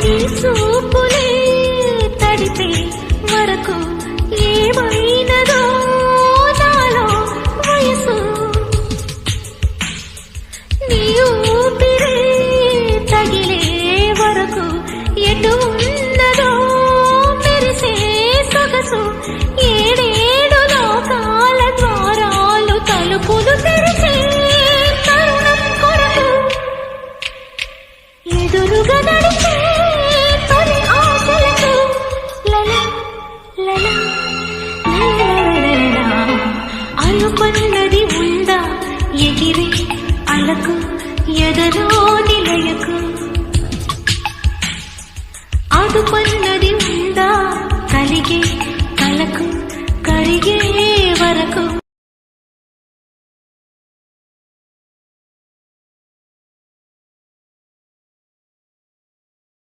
నీ చూపులే తడిపే వరకు ఏమైనదో నాలో వయసు నీ ఊపిరే తగిలే వరకు ఎటు ఉన్నదో మెరిసే సొగసు ఏడేడు లోకాల ద్వారాలు తలుపులు తెరిచే తరుణం కొరకు ఎదురుగా నడిచే తొలి ఆశలకు లలా లలా లలా అనుకున్నది ఉందా ఎగిరి అలకు ఎదరో నిలయకు ఆదుకున్నది ఉందా కలిగే కలకు కరిగే వరకు